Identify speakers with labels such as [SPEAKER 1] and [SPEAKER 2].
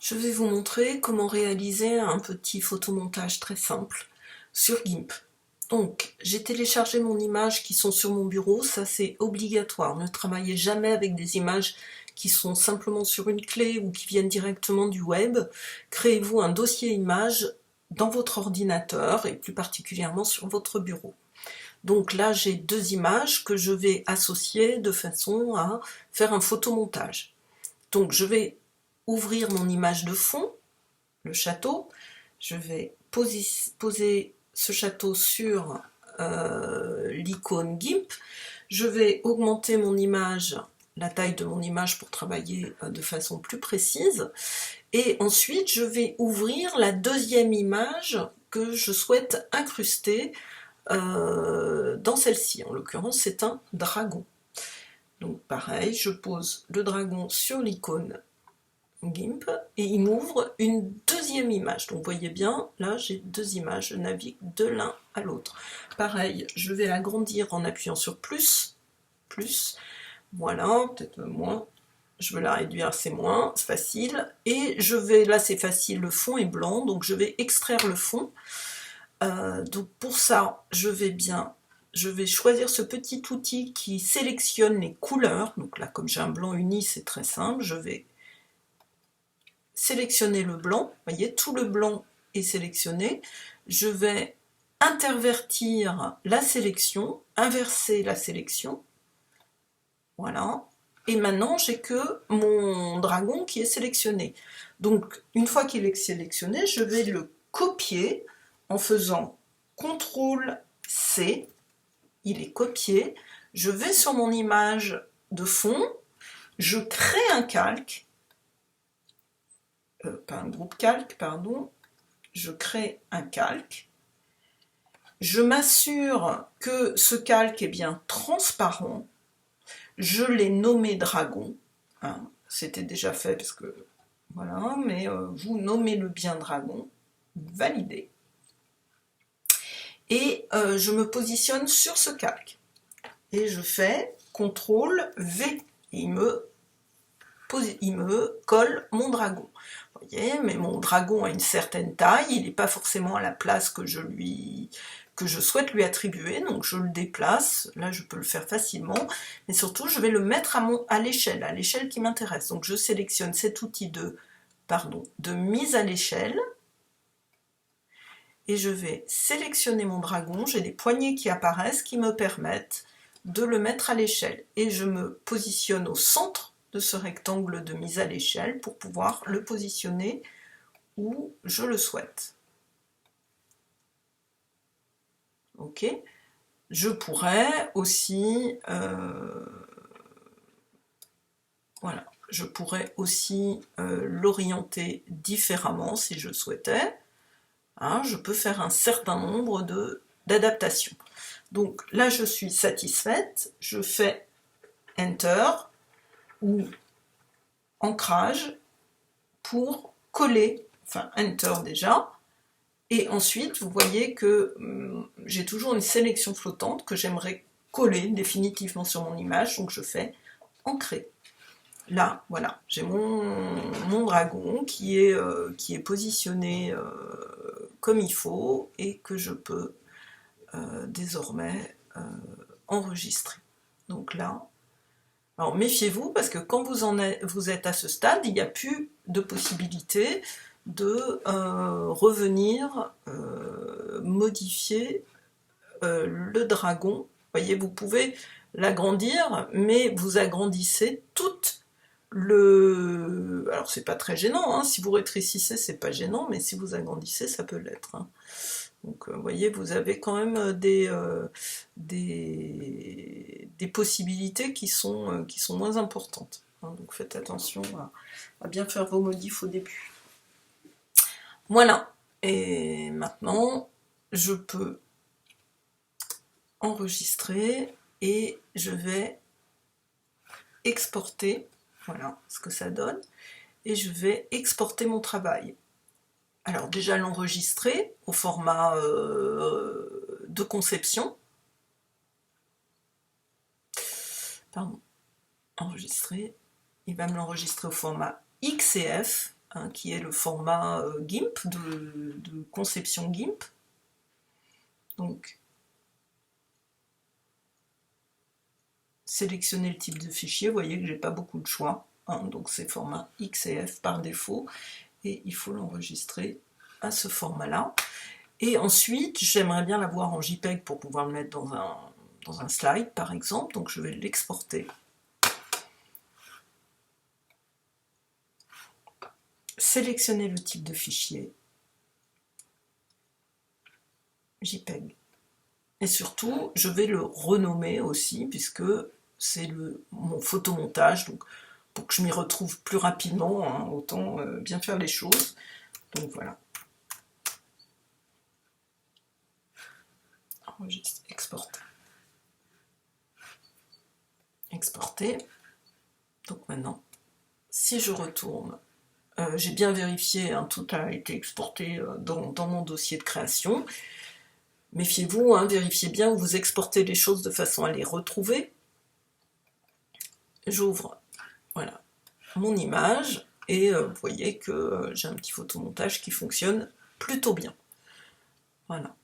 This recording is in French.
[SPEAKER 1] Je vais vous montrer comment réaliser un petit photomontage très simple sur GIMP. Donc, j'ai téléchargé mon image qui sont sur mon bureau, ça c'est obligatoire. Ne travaillez jamais avec des images qui sont simplement sur une clé ou qui viennent directement du web. Créez-vous un dossier image dans votre ordinateur et plus particulièrement sur votre bureau. Donc là, j'ai deux images que je vais associer de façon à faire un photomontage. Donc je vais ouvrir mon image de fond, le château. Je vais poser ce château sur l'icône GIMP. Je vais augmenter mon image, la taille de mon image pour travailler de façon plus précise. Et ensuite, je vais ouvrir la deuxième image que je souhaite incruster dans celle-ci. En l'occurrence, c'est un dragon. Donc pareil, je pose le dragon sur l'icône GIMP et il m'ouvre une deuxième image. Donc vous voyez bien, là j'ai deux images, je navigue de l'un à l'autre. Pareil, je vais l'agrandir en appuyant sur plus, voilà, peut-être moins, je veux la réduire, c'est moins, c'est facile. Et je vais, là c'est facile, le fond est blanc, donc je vais extraire le fond. Donc pour ça, je vais choisir ce petit outil qui sélectionne les couleurs. Donc là, comme j'ai un blanc uni, c'est très simple. Je vais sélectionner le blanc. Vous voyez, tout le blanc est sélectionné. Je vais intervertir la sélection, inverser la sélection. Voilà. Et maintenant, j'ai que mon dragon qui est sélectionné. Donc, une fois qu'il est sélectionné, je vais le copier en faisant CTRL-C. Il est copié. Je vais sur mon image de fond. Je crée un calque. Pas un groupe calque, pardon. Je crée un calque. Je m'assure que ce calque est bien transparent. Je l'ai nommé dragon. Hein, c'était déjà fait parce que voilà, mais vous nommez-le bien dragon. Validé. Et je me positionne sur ce calque. Et je fais CTRL-V. Et il me colle mon dragon. Vous voyez, mais mon dragon a une certaine taille, il n'est pas forcément à la place que je souhaite lui attribuer, donc je le déplace, là je peux le faire facilement, mais surtout je vais le mettre à l'échelle qui m'intéresse. Donc je sélectionne cet outil de mise à l'échelle, et je vais sélectionner mon dragon, j'ai des poignées qui apparaissent qui me permettent de le mettre à l'échelle, et je me positionne au centre de ce rectangle de mise à l'échelle pour pouvoir le positionner où je le souhaite. Ok. Je pourrais aussi voilà, je pourrais aussi l'orienter différemment si je le souhaitais. Hein, je peux faire un certain nombre d'adaptations. Donc là, je suis satisfaite. Je fais Enter ou ancrage pour coller, enfin Enter déjà. Et ensuite, vous voyez que j'ai toujours une sélection flottante que j'aimerais coller définitivement sur mon image. Donc je fais ancrer. Là, voilà, j'ai mon dragon qui est positionné comme il faut et que je peux désormais enregistrer. Donc là, alors méfiez-vous parce que quand vous êtes à ce stade, il n'y a plus de possibilité de revenir modifier le dragon. Vous voyez, vous pouvez l'agrandir, mais vous agrandissez toute alors c'est pas très gênant, hein. Si vous rétrécissez, c'est pas gênant, mais si vous agrandissez, ça peut l'être. Hein. Donc, vous voyez, vous avez quand même des possibilités qui sont moins importantes. Hein. Donc, faites attention à bien faire vos modifs au début. Voilà. Et maintenant, je peux enregistrer et je vais exporter. Voilà ce que ça donne. Et je vais exporter mon travail. Alors déjà l'enregistrer au format de conception. Pardon. Enregistrer. Il va me l'enregistrer au format XCF. hein, qui est le format GIMP, de conception GIMP. Donc, sélectionner le type de fichier, vous voyez que j'ai pas beaucoup de choix, hein, donc c'est format X et F par défaut, et il faut l'enregistrer à ce format-là. Et ensuite, j'aimerais bien l'avoir en JPEG pour pouvoir le mettre dans un slide, par exemple, donc je vais l'exporter. Sélectionner le type de fichier, JPEG. Et surtout, je vais le renommer aussi, puisque c'est mon photomontage, donc pour que je m'y retrouve plus rapidement, hein, autant bien faire les choses. Donc voilà. Enregistrer, exporter. Exporter. Donc maintenant, si je retourne, j'ai bien vérifié, hein, tout a été exporté dans mon dossier de création. Méfiez-vous, hein, vérifiez bien où vous exportez les choses de façon à les retrouver. J'ouvre, voilà, mon image, et vous voyez que j'ai un petit photomontage qui fonctionne plutôt bien. Voilà.